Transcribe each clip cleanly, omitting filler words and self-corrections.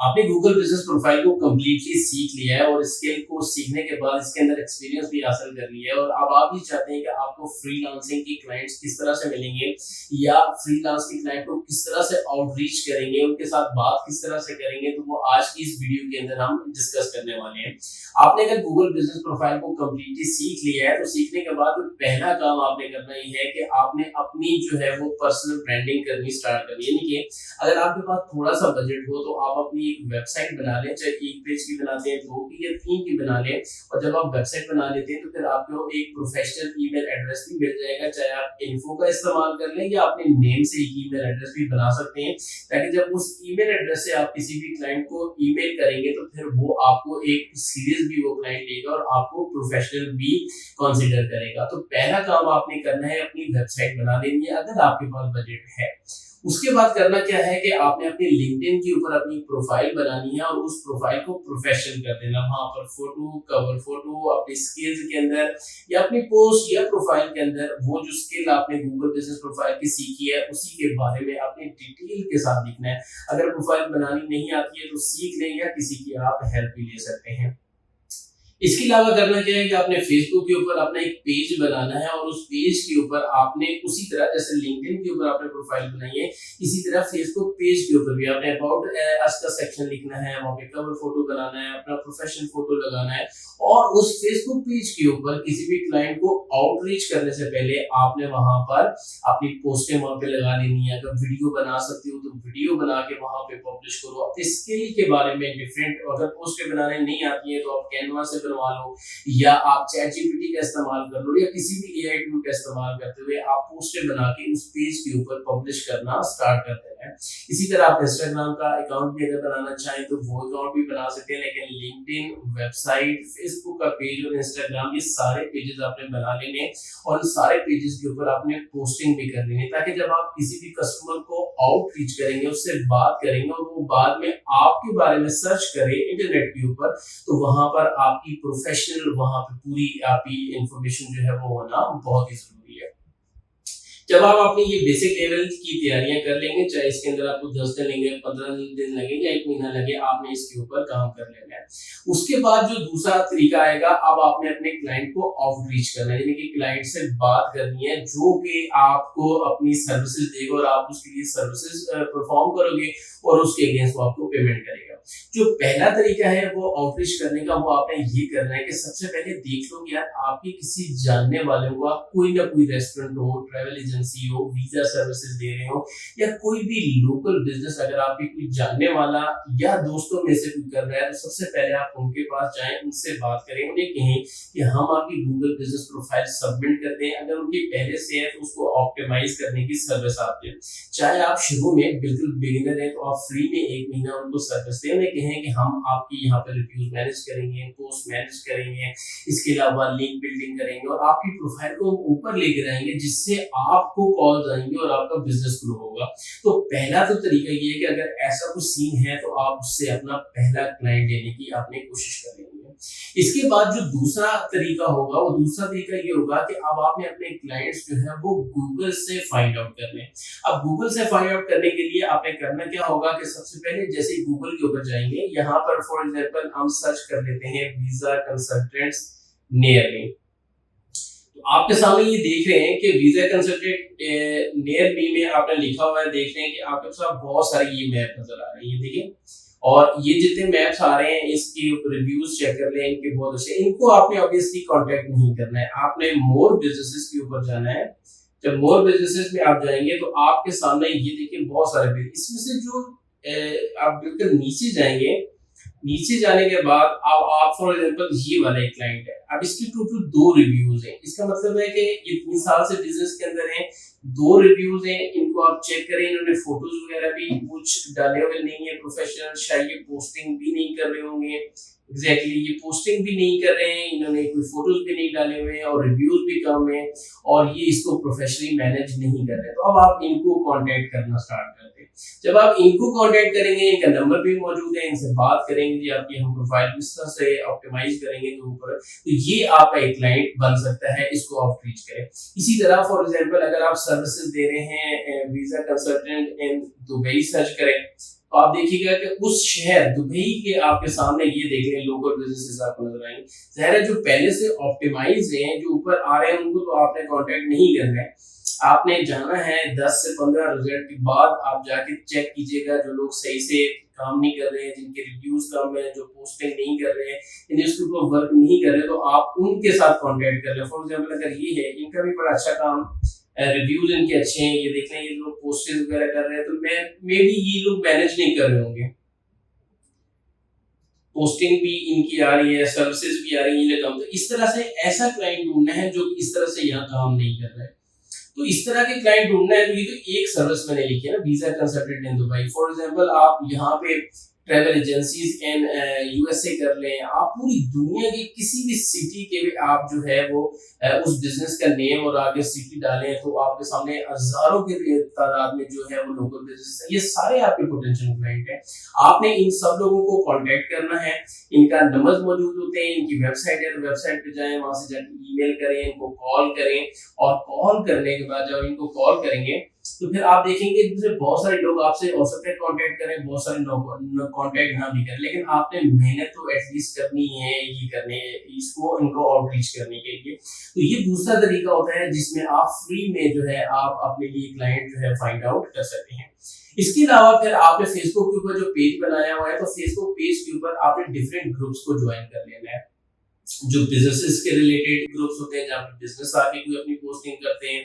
आपने Google business profile को completely सीख लिया है और स्किल को सीखने के बाद इसके अंदर एक्सपीरियंस भी हासिल कर लिया है और अब आप ये चाहते हैं कि आपको फ्रीलांसिंग की क्लाइंट्स किस तरह से मिलेंगे या फ्रीलांस की क्लाइंट को किस तरह से आउटरीच करेंगे, उनके साथ बात किस तरह से करेंगे, तो वो आज की इस वीडियो के अंदर हम डिस्कस करने वाले हैं। आपने अगर गूगल बिजनेस प्रोफाइल को कंप्लीटली सीख लिया है तो सीखने के बाद पहला काम आपने करना ही है कि आपने अपनी जो है वो पर्सनल ब्रांडिंग करनी स्टार्ट करनी है। यानी कि अगर आपके पास थोड़ा सा बजट हो तो आप अपनी एक वेबसाइट बना लें, चाहे एक पेज की बनाते हैं, 2 की या 3 की बना लें। और जब आप वेबसाइट बना लेते हैं तो फिर आपको एक प्रोफेशनल ईमेल एड्रेस भी मिल जाएगा, चाहे आप इन्फो का इस्तेमाल कर लें या अपने नेम से एक ईमेल एड्रेस भी बना सकते हैं, ताकि जब उस ईमेल एड्रेस से आप किसी भी क्लाइंट को ईमेल करेंगे तो फिर वो आपको एक सीरियस भी वो क्लाइंट लेगा और आपको प्रोफेशनल भी कंसीडर करेगा। तो पहला काम आपने करना है अपनी वेबसाइट बना लेनी है अगर आपके पास बजट है। उसके बाद करना क्या है कि आपने अपने लिंक्डइन के ऊपर अपनी प्रोफाइल बनानी है और उस प्रोफाइल को प्रोफेशनल कर देना। वहां पर फोटो, कवर फोटो, अपनी स्किल्स के अंदर या अपनी पोस्ट या प्रोफाइल के अंदर वो जो स्किल आपने गूगल बिजनेस प्रोफाइल की सीखी है उसी के बारे में अपने डिटेल के साथ लिखना है। अगर प्रोफाइल बनानी नहीं आती है तो सीख लें या किसी की आप हेल्प भी ले सकते हैं। इसके अलावा करना क्या है कि आपने फेसबुक के ऊपर अपना एक पेज बनाना है और उस पेज के ऊपर आपने उसी तरह जैसे लिंक्डइन के ऊपर आपने प्रोफाइल बनाई है, इसी तरह फेसबुक पेज के ऊपर भी आपने अबाउट अस का सेक्शन लिखना है, वहां पे कवर फोटो बनाना है, अपना प्रोफेशनल फोटो लगाना है और उस फेसबुक पेज के ऊपर किसी भी क्लाइंट को आउटरीच करने से पहले आपने वहां पर अपनी पोस्टें वहां पे लगा लेनी है। अगर वीडियो बना सकती हो तो वीडियो बना के वहां पे पब्लिश करो। अपने स्किल के बारे में डिफरेंट, अगर पोस्टें बनाने नहीं आती है तो आप कैनवा से बनवा लो या आप चैट जीपीटी का इस्तेमाल कर लो या किसी भी एआई टूल का इस्तेमाल करते हुए आप पोस्टें बना के उस पेज के ऊपर पब्लिश करना स्टार्ट कर देना है। इसी तरह आप इंस्टाग्राम का अकाउंट भी अगर बनाना चाहें तो वो अकाउंट भी बना सकते हैं, लेकिन लिंक्डइन, वेबसाइट, फेसबुक का पेज और इंस्टाग्राम ये सारे पेजेस आपने बना लेने और उन सारे पेजेस के ऊपर आपने पोस्टिंग भी कर लेनी, ताकि जब आप किसी भी कस्टमर को आउटरीच करेंगे, उससे बात करेंगे और वो बाद में आपके बारे में सर्च करे इंटरनेट के ऊपर तो वहां पर आपकी प्रोफेशनल वहां पे पूरी आपकी इंफॉर्मेशन जो है वो होना बहुत ही जरूरी है। जब आप अपनी ये बेसिक लेवल की तैयारियां कर लेंगे, चाहे इसके अंदर आपको 10 दिन लगे, 15 दिन लगे या 1 महीना लगे, आपने इसके ऊपर काम कर लेना है। उसके बाद जो दूसरा तरीका आएगा, अब आपने अपने क्लाइंट को आउटरीच करना है, यानी कि क्लाइंट से बात करनी है जो कि आपको अपनी सर्विसेज देगा और आप उसके लिए सर्विसेज परफॉर्म करोगे और उसके अगेंस्ट वो आपको पेमेंट करेगा। जो पहला तरीका है वो आउटरीच करने का, वो आपने ये करना है कि सबसे पहले देख लो यार आपके किसी जानने वाले को, आप कोई ना कोई रेस्टोरेंट हो, ट्रैवल एजेंसी हो, वीजा सर्विसेज दे रहे हो या कोई भी लोकल बिजनेस अगर आपके कोई जानने वाला या दोस्तों में से कोई कर रहा है तो सबसे पहले आप उनके पास जाएं, उनसे बात करें, उन्हें कहें कि हम आपकी गूगल बिजनेस प्रोफाइल सबमिट करते हैं, अगर उनकी पहले से है तो उसको ऑप्टिमाइज करने की सर्विस आप दें। चाहे आप शुरू में बिल्कुल बिगिनर है तो आप फ्री में 1 महीना उनको सर्विस दें, उन्हें कहें कि हम आपकी यहाँ पे रिव्यूज मैनेज करेंगे, पोस्ट मैनेज करेंगे, इसके अलावा लिंक बिल्डिंग करेंगे और आपकी प्रोफाइल को ऊपर लेकर आएंगे जिससे आपको कॉल्स आएंगे और आपका बिजनेस ग्रो होगा। तो पहला तो तरीका ये है कि अगर ऐसा कुछ सीन है तो आप उससे अपना पहला क्लाइंट लेने की आपने कोशिश करेंगे। इसके बाद जो दूसरा तरीका होगा वो दूसरा तरीका ये होगा कि अब आपने अपने क्लाइंट्स जो है वो गूगल से फाइंड आउट करने। अब गूगल से फाइंड आउट करने के लिए आपने करना क्या होगा कि सबसे पहले जैसे गूगल के ऊपर जाएंगे, यहाँ पर फॉर एग्जांपल हम सर्च कर लेते हैं वीजा कंसल्टेंट्स नियर मी। आपके सामने ये देख रहे हैं कि वीजा कंसल्टेंट नियर मी में आपने लिखा हुआ है, देख रहे हैं कि आपके पास बहुत सारे ये मैप नजर आ रहे हैं, ये देखिए, और ये जितने मैप्स आ रहे हैं इसकी रिव्यूज चेक कर लें, इनके बहुत अच्छे। इनको आपने ऑब्वियसली कांटेक्ट नहीं करना है, आपने मोर बिजनेसेस के ऊपर जाना है। जब मोर बिजनेसेस में आप जाएंगे तो आपके सामने ये देखिए बहुत सारे बिजनेस, इसमें से जो आप बिल्कुल नीचे जाएंगे, नीचे जाने के बाद आप फॉर एग्जांपल ये वाला एक क्लाइंट है, अब इसके टोटल 2 रिव्यूज हैं। इसका मतलब है कि ये 3 साल से बिजनेस के अंदर है, 2 रिव्यूज हैं, इनको आप चेक करें। इन्होंने फोटोज वगैरह भी कुछ डाले हुए नहीं है प्रोफेशनल, शायद ये पोस्टिंग भी नहीं कर रहे होंगे, एग्जैक्टली ये पोस्टिंग भी नहीं कर रहे हैं, इन्होंने कोई फोटोज भी नहीं डाले हुए हैं और रिव्यूज भी कम है और ये इसको प्रोफेशनली मैनेज नहीं कर रहे। तो अब आप इनको कांटेक्ट करना स्टार्ट करते हैं। जब आप इनको कांटेक्ट करेंगे, इनका नंबर भी मौजूद है, इनसे बात करेंगे जी आपकी हम प्रोफाइल किस तरह से ऑप्टिमाइज करेंगे के ऊपर, तो ये आपका एक क्लाइंट बन सकता है, इसको आप रीच करें। इसी तरह फॉर एग्जांपल अगर आप सर्विसेज दे रहे हैं visa consultant in Dubai search करें तो आप देखिएगा कि उस शहर दुबई के आपके सामने ये देख लें लोकल बिजनेसेस आपको नजर आएंगे। ज़ाहिर है जो पहले से ऑप्टिमाइज हैं, जो ऊपर आ रहे हैं, उनको तो आपने कांटेक्ट नहीं करना है। आपने जाना है 10 से 15 रिजल्ट के बाद आप जाके चेक कीजिएगा जो लोग सही से काम नहीं कर रहे हैं, जिनके रिव्यूज कम है, जो पोस्टिंग नहीं कर रहे हैं, यानी उसके ऊपर वर्क नहीं कर रहे, तो आप उनके साथ कांटेक्ट कर लें। फॉर एग्जांपल अगर ये है, इनका भी बड़ा अच्छा काम, रिव्यूज इनके अच्छे हैं, ये देख लें ये लोग पोस्टेज वगैरह कर रहे हैं, तो मैं मे बी ये लोग मैनेज नहीं कर रहे होंगे, पोस्टिंग भी इनकी आ रही है, सर्विसेज भी आ रही है कम। तो इस तरह से ऐसा क्लाइंट ढूंढना है जो इस तरह से यहाँ काम नहीं कर रहा है। तो इस तरह के क्लाइंट ढूंढना है, तो ये तो एक सर्विस मैंने लिखी है ना, visa consultant in Dubai. For example आप यहाँ पे ट्रैवल एजेंसीज इन यूएसए कर लें, आप पूरी दुनिया की किसी भी सिटी के भी आप जो है वो उस बिजनेस का नेम और आगे सिटी डालें, तो आपके सामने हजारों के तादाद में जो है वो लोकल बिजनेस है, ये सारे आपके पोटेंशियल क्लाइंट हैं। आपने इन सब लोगों को कांटेक्ट करना है, इनका नंबर मौजूद होते हैं, इनकी वेबसाइट है तो वेबसाइट पे जाएं, वहां से जाकर ईमेल करें, इनको कॉल करें, और कॉल करने के बाद जब इनको कॉल करेंगे तो फिर आप देखेंगे इसमें बहुत सारे लोग आपसे हो सकते हैं कांटेक्ट करें, बहुत सारे कांटेक्ट ना भी करें, लेकिन आपने मेहनत तो एटलीस्ट करनी है, ये करने इसको इनको आउटरीच करने के लिए। तो ये दूसरा तरीका होता है जिसमें आप फ्री में जो है आप अपने लिए क्लाइंट जो है फाइंड आउट कर सकते हैं। इसके अलावा फिर आपने फेसबुक के ऊपर जो पेज बनाया हुआ है, तो फेसबुक पेज के ऊपर आपने डिफरेंट ग्रुप्स को ज्वाइन कर लेना है, जो बिजनेसेस के रिलेटेड ग्रुप्स होते हैं, जहाँ पे बिजनेस आके कोई अपनी पोस्टिंग करते हैं,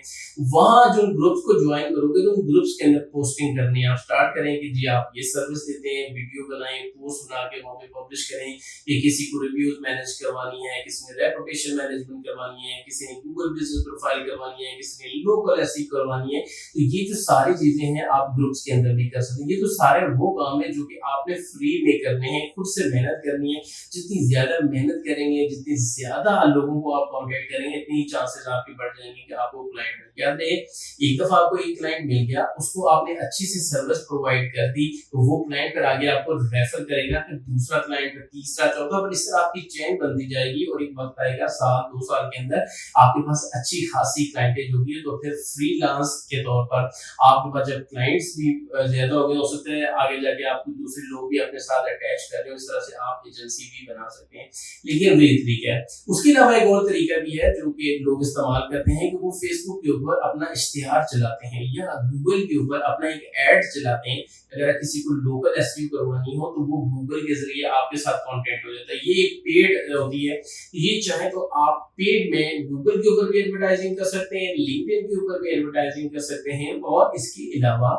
वहां जो ग्रुप्स को ज्वाइन करोगे तो उन ग्रुप्स के अंदर पोस्टिंग करनी है। आप स्टार्ट करें कि जी आप ये सर्विस देते हैं, वीडियो बनाएं, पोस्ट बना के वहां पे पब्लिश करें, कि किसी को रिव्यूज मैनेज करवानी है, किसी ने रेपुटेशन मैनेजमेंट करवानी है, किसी ने गूगल बिजनेस प्रोफाइल करवानी है, किसी ने लोकल एसईओ करवानी है। तो ये जो सारी चीजें हैं आप ग्रुप्स के अंदर भी कर सकते हैं। ये तो सारे वो काम है जो कि आपने फ्री में करने हैं, खुद से मेहनत करनी है। जितनी ज्यादा मेहनत करेंगे, जितनी ज्यादा लोगों को आप कांटेक्ट करेंगे, इतनी चांसेस आपके बढ़ जाएंगे कि आपको क्लाइंट मिल गया। एक दफा आपको एक क्लाइंट मिल गया, उसको आपने अच्छी सी सर्विस प्रोवाइड कर दी, तो वो क्लाइंट फिर आगे आपको रेफर करेगा, फिर दूसरा क्लाइंट, फिर तीसरा, चौथा, पर इस तरह आपकी चेन बनती जाएगी और एक वक्त आएगा साल 2 साल के अंदर आपके पास अच्छी खासी क्लाइंटेज होगी। तो फिर फ्रीलांस के तौर पर आपके पास जब क्लाइंट्स भी ज्यादा हो गए, हो सकता है आगे जाके आपको दूसरे लोग भी अपने साथ अटैच कर रहे हो, इस तरह से आप एजेंसी भी बना सकते हैं। लेकिन वही तरीका है। उसके अलावा एक और तरीका भी है जो कि लोग इस्तेमाल करते हैं, कि वो फेसबुक के ऊपर अपना इश्तिहार चलाते हैं या गूगल के ऊपर अपना एक एड चलाते हैं। अगर किसी को लोकल एसईओ करवानी हो तो वो गूगल के जरिए आपके साथ कांटेक्ट हो जाता है। ये एक पेड होती है, ये चाहे तो आप पेड में गूगल के ऊपर भी एडवर्टाइजिंग कर सकते हैं, लिंक्डइन के ऊपर भी एडवर्टाइजिंग कर सकते हैं, और इसके अलावा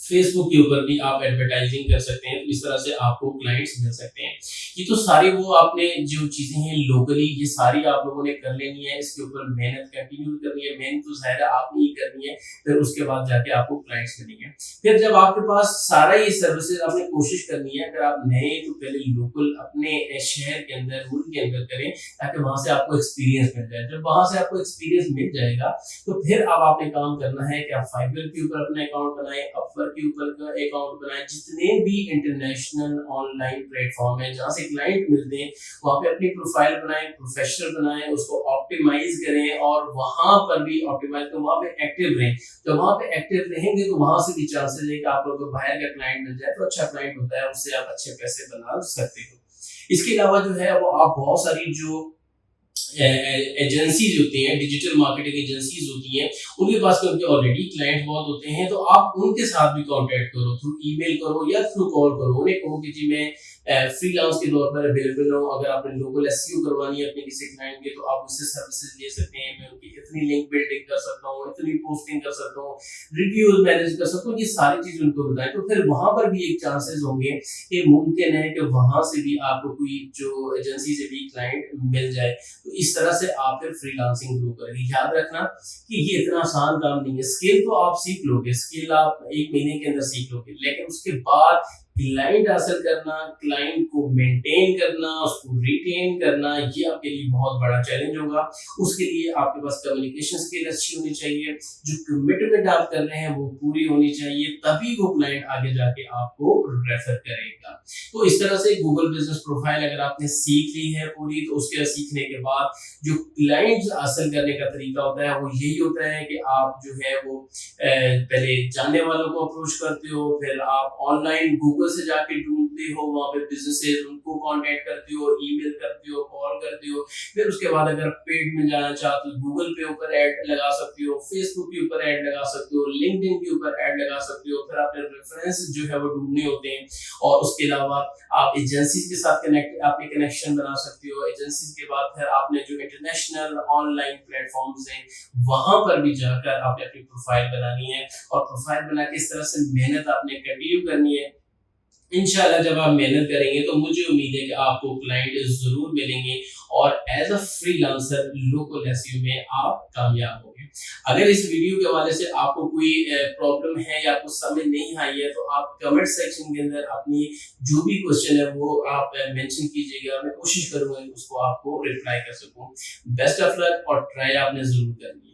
फेसबुक के ऊपर भी आप एडवर्टाइजिंग कर सकते हैं। तो इस तरह से आपको क्लाइंट्स मिल सकते हैं। ये तो सारी वो आपने जो चीजें हैं लोकली, ये सारी आप लोगों ने कर लेनी है, इसके ऊपर मेहनत कंटिन्यू करनी है। मेहनत तो ज़ाहिर है आपने ही करनी है, फिर उसके बाद जाके आपको क्लाइंट्स मिलेंगे। फिर जब आपके पास सारा ये सर्विसेज, आपने कोशिश करनी है, अगर आप नए तो पहले लोकल अपने शहर के अंदर, मुल्क के अंदर करें, ताकि वहां से आपको एक्सपीरियंस मिल जाए। जब वहां से आपको एक्सपीरियंस मिल जाएगा तो फिर अब आपने काम करना है कि आप फाइवर के ऊपर अपना अकाउंट बनाएं, अपवर्क के ऊपर का अकाउंट बनाएं, जितने भी इंटरनेशनल ऑनलाइन प्लेटफॉर्म है जहां से क्लाइंट मिलते हैं वहां पे अपनी प्रोफाइल बनाएं, प्रोफेशनल बनाएं, उसको ऑप्टिमाइज करें, और वहां पर भी ऑप्टिमाइज तो वहां पे एक्टिव रहें। जब वहां पे एक्टिव रहेंगे तो वहां से भी चांसेस है कि आप लोगों को बाहर का क्लाइंट मिल जाए, तो अच्छा क्लाइंट होता है, उससे आप अच्छे पैसे बना सकते हो। इसके अलावा जो है वो आप बहुत सारी जो एजेंसीज होती हैं, डिजिटल मार्केटिंग एजेंसीज होती हैं, उनके पास क्योंकि ऑलरेडी क्लाइंट बहुत होते हैं, तो आप उनके साथ भी कांटेक्ट करो, थ्रू ईमेल करो या थ्रू कॉल करो। उन्हें कहो कि जी मैं फ्रीलांस के तौर पर अवेलेबल हूँ, अगर आपने लोकल एसईओ करवानी है अपने किसी क्लाइंट के, तो आप उससे सर्विसेज ले सकते हैं। मैं उनकी इतनी लिंक बिल्डिंग कर सकता हूँ, इतनी पोस्टिंग कर सकता हूँ, रिव्यूज मैनेज कर सकता हूँ, ये सारी चीज उनको बताएं। तो फिर वहां पर भी एक चांसेस होंगे कि मुमकिन है कि वहां से भी आपको कोई जो एजेंसी से भी क्लाइंट मिल जाए। तो इस तरह से आप फिर फ्रीलांसिंग शुरू करेंगे। याद रखना कि ये इतना आसान काम नहीं है। स्किल तो आप सीख लोगे, स्किल आप 1 महीने के अंदर सीख लोगे, लेकिन उसके बाद क्लाइंट हासिल करना, क्लाइंट को मेंटेन करना, उसको रिटेन करना, ये आपके लिए बहुत बड़ा चैलेंज होगा। उसके लिए आपके पास कम्युनिकेशन स्किल अच्छी होनी चाहिए, जो कमिटमेंट आप कर रहे हैं वो पूरी होनी चाहिए, तभी वो क्लाइंट आगे जाके आपको रेफर करेगा। तो इस तरह से गूगल बिजनेस प्रोफाइल अगर आपने सीख ली है पूरी, तो उसके सीखने के बाद जो क्लाइंट्स हासिल करने का तरीका होता है वो यही होता है कि आप जो है वो पहले जानने वालों को अप्रोच करते हो, फिर आप ऑनलाइन गूगल से जाके ढूंढते हो, वहां पे बिजनेसेस उनको कांटेक्ट करते हो, ईमेल करते हो, कॉल करते हो। फिर उसके बाद अगर पेड में जाना चाहते हो, गूगल पे ऊपर ऐड लगा सकते हो, फेसबुक के ऊपर ऐड लगा सकते हो, लिंक्डइन के ऊपर ऐड लगा सकते हो। फिर आपने रेफरेंस जो है वो ढूंढने होते हैं, और उसके अलावा आप एजेंसीज के साथ आपने कनेक्शन बना सकते हो। एजेंसीज के बाद फिर आपने जो इंटरनेशनल ऑनलाइन प्लेटफॉर्म्स हैं वहां पर भी जाकर आपने अपनी प्रोफाइल बनानी है, और प्रोफाइल बना के इस तरह से मेहनत आपने कंटिन्यू करनी है। इंशाल्लाह जब आप मेहनत करेंगे तो मुझे उम्मीद है कि आपको क्लाइंट जरूर मिलेंगे, और as a freelancer local SEO में आप कामयाब होंगे। अगर इस वीडियो के हवाले से आपको कोई प्रॉब्लम है या आपको समझ नहीं आई है, तो आप कमेंट सेक्शन के अंदर अपनी जो भी क्वेश्चन है वो आप मेंशन कीजिएगा। मैं कोशिश करूंगा कि उसको आपको रिप्लाई कर सकूं। बेस्ट ऑफ लक, और ट्राई आपने जरूर करनी है।